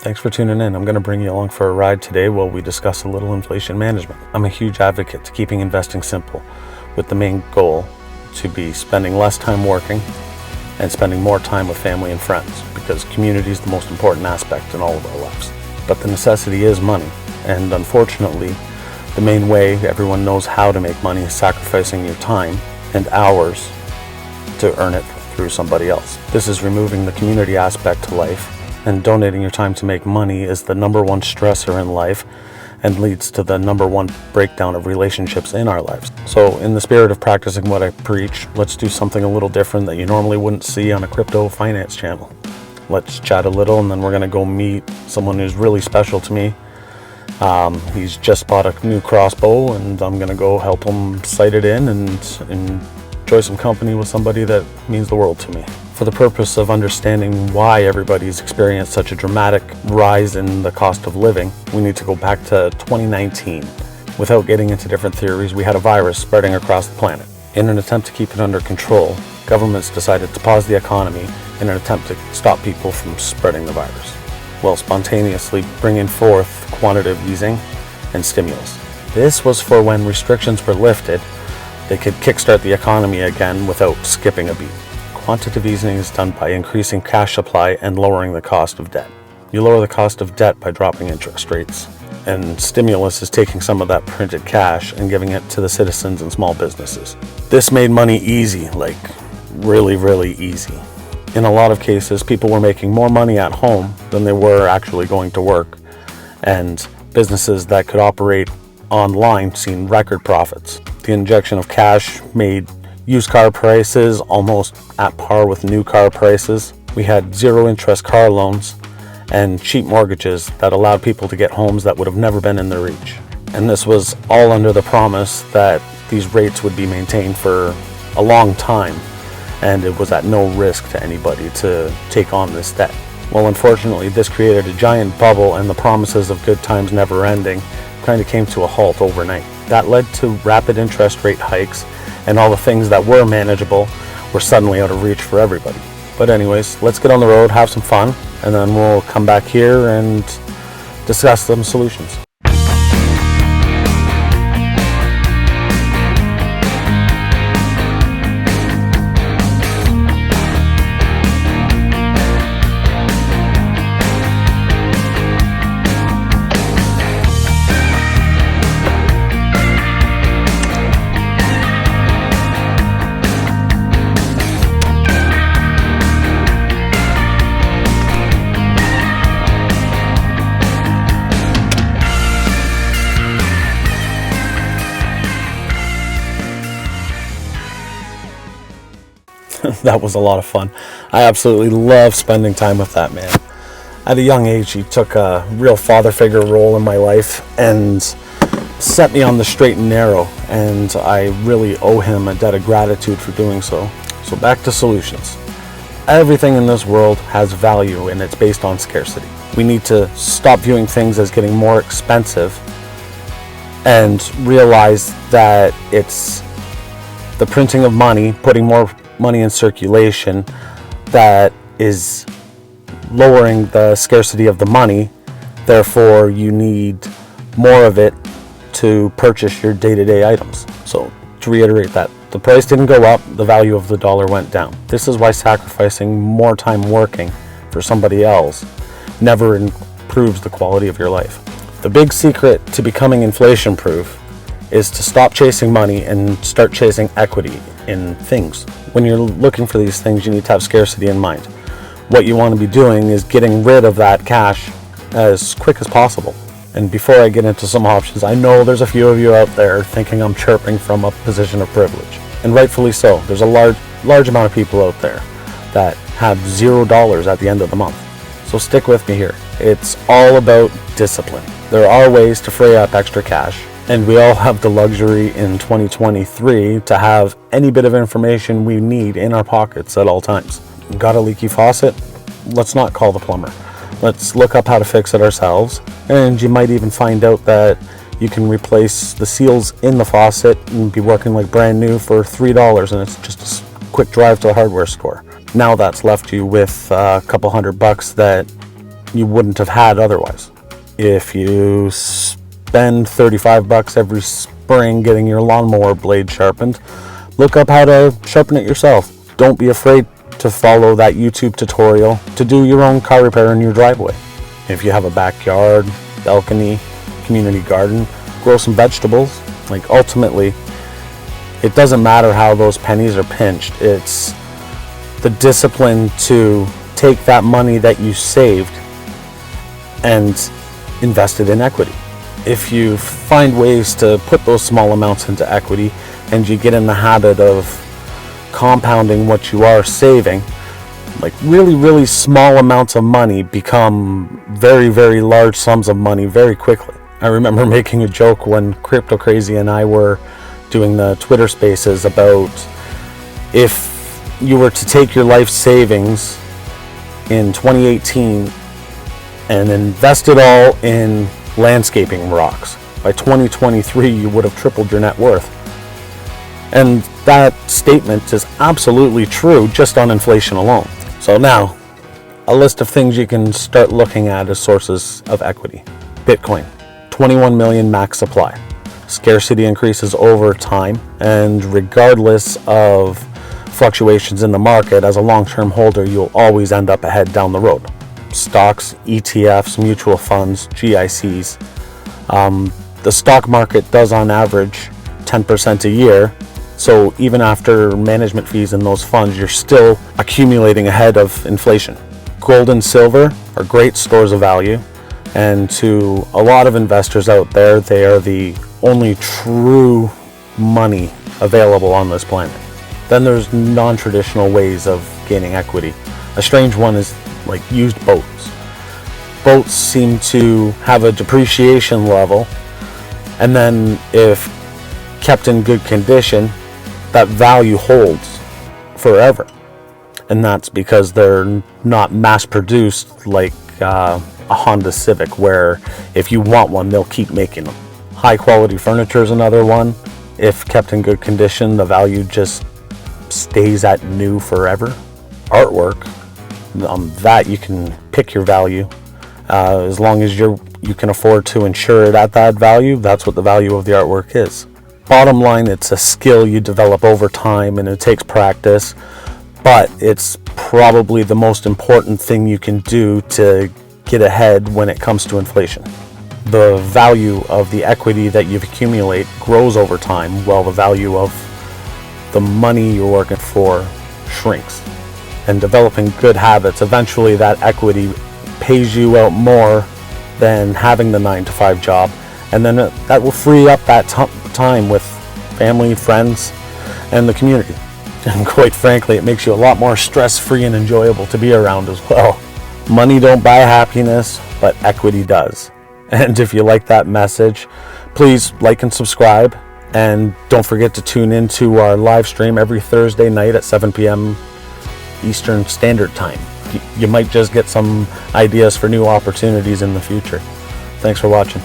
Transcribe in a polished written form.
Thanks for tuning in. I'm going to bring you along for a ride today while we discuss a little inflation management. I'm a huge advocate to keeping investing simple, with the main goal to be spending less time working and spending more time with family and friends, because community is the most important aspect in all of our lives. But the necessity is money, and unfortunately, the main way everyone knows how to make money is sacrificing your time and hours to earn it through somebody else. This is removing the community aspect to life, and donating your time to make money is the number one stressor in life and leads to the number one breakdown of relationships in our lives. So in the spirit of practicing what I preach, let's do something a little different that you normally wouldn't see on a crypto finance channel. Let's chat a little, and then we're gonna go meet someone who's really special to me. He's just bought a new crossbow, and I'm gonna go help him sight it in and enjoy some company with somebody that means the world to me. For the purpose of understanding why everybody's experienced such a dramatic rise in the cost of living, we need to go back to 2019. Without getting into different theories, we had a virus spreading across the planet. In an attempt to keep it under control, governments decided to pause the economy in an attempt to stop people from spreading the virus, while spontaneously bringing forth quantitative easing and stimulus. This was for when restrictions were lifted, they could kickstart the economy again without skipping a beat. Quantitative easing is done by increasing cash supply and lowering the cost of debt. You lower the cost of debt by dropping interest rates, and stimulus is taking some of that printed cash and giving it to the citizens and small businesses. This made money easy, like really, really easy. In a lot of cases, people were making more money at home than they were actually going to work, and businesses that could operate online seen record profits. The injection of cash made used car prices almost at par with new car prices. We had zero interest car loans and cheap mortgages that allowed people to get homes that would have never been in their reach. And this was all under the promise that these rates would be maintained for a long time, and it was at no risk to anybody to take on this debt. Well, unfortunately, this created a giant bubble, and the promises of good times never ending kind of came to a halt overnight. That led to rapid interest rate hikes, and all the things that were manageable were suddenly out of reach for everybody. But anyways, let's get on the road, have some fun, and then we'll come back here and discuss some solutions. That was a lot of fun. I absolutely love spending time with that man. At a young age, he took a real father figure role in my life and set me on the straight and narrow, and I really owe him a debt of gratitude for doing so. So back to solutions. Everything in this world has value, and it's based on scarcity. We need to stop viewing things as getting more expensive and realize that it's the printing of money, putting more money in circulation, that is lowering the scarcity of the money. Therefore, you need more of it to purchase your day-to-day items. So to reiterate that, the price didn't go up, the value of the dollar went down. This is why sacrificing more time working for somebody else never improves the quality of your life. The big secret to becoming inflation-proof is to stop chasing money and start chasing equity in things. When you're looking for these things, you need to have scarcity in mind. What you want to be doing is getting rid of that cash as quick as possible. And before I get into some options, I know there's a few of you out there thinking I'm chirping from a position of privilege, and rightfully so. There's a large amount of people out there that have $0 at the end of the month. So stick with me here. It's all about discipline. There are ways to free up extra cash, and we all have the luxury in 2023 to have any bit of information we need in our pockets at all times. Got a leaky faucet? Let's not call the plumber. Let's look up how to fix it ourselves, and you might even find out that you can replace the seals in the faucet and be working like brand new for $3, and it's just a quick drive to a hardware store. Now that's left you with a couple $100 that you wouldn't have had otherwise. If you spend $35 every spring getting your lawnmower blade sharpened, look up how to sharpen it yourself. Don't be afraid to follow that YouTube tutorial to do your own car repair in your driveway. If you have a backyard, balcony, community garden, grow some vegetables. Like, ultimately, it doesn't matter how those pennies are pinched. It's the discipline to take that money that you saved and invest it in equity. If you find ways to put those small amounts into equity and you get in the habit of compounding what you are saving, like really, really small amounts of money become very, very large sums of money very quickly. I remember making a joke when Crypto Crazy and I were doing the Twitter Spaces about if you were to take your life savings in 2018 and invest it all in landscaping rocks, by 2023 you would have tripled your net worth. And that statement is absolutely true just on inflation alone. So now, a list of things you can start looking at as sources of equity. Bitcoin, 21 million max supply. Scarcity increases over time, and regardless of fluctuations in the market, as a long-term holder, you'll always end up ahead down the road. Stocks, ETFs, mutual funds, GICs. The stock market does on average 10% a year, so even after management fees in those funds, you're still accumulating ahead of inflation. Gold and silver are great stores of value, and to a lot of investors out there, they are the only true money available on this planet. Then there's non-traditional ways of gaining equity. A strange one is like used boats. Boats seem to have a depreciation level, and then if kept in good condition, that value holds forever. And that's because they're not mass produced like a Honda Civic, where if you want one, they'll keep making them. High quality furniture is another one. If kept in good condition, the value just stays at new forever. Artwork, that you can pick your value. As long as you can afford to insure it at that value, that's what the value of the artwork is. Bottom line, it's a skill you develop over time and it takes practice, but it's probably the most important thing you can do to get ahead when it comes to inflation. The value of the equity that you've accumulated grows over time, while the value of the money you're working for shrinks. And developing good habits, eventually that equity pays you out more than having the 9-to-5 job, and then that will free up that time with family, friends, and the community. And quite frankly, it makes you a lot more stress-free and enjoyable to be around as well. Money don't buy happiness, but equity does. And if you like that message, please like and subscribe, and don't forget to tune into our live stream every Thursday night at 7 p.m. Eastern Standard Time. You might just get some ideas for new opportunities in the future. Thanks for watching.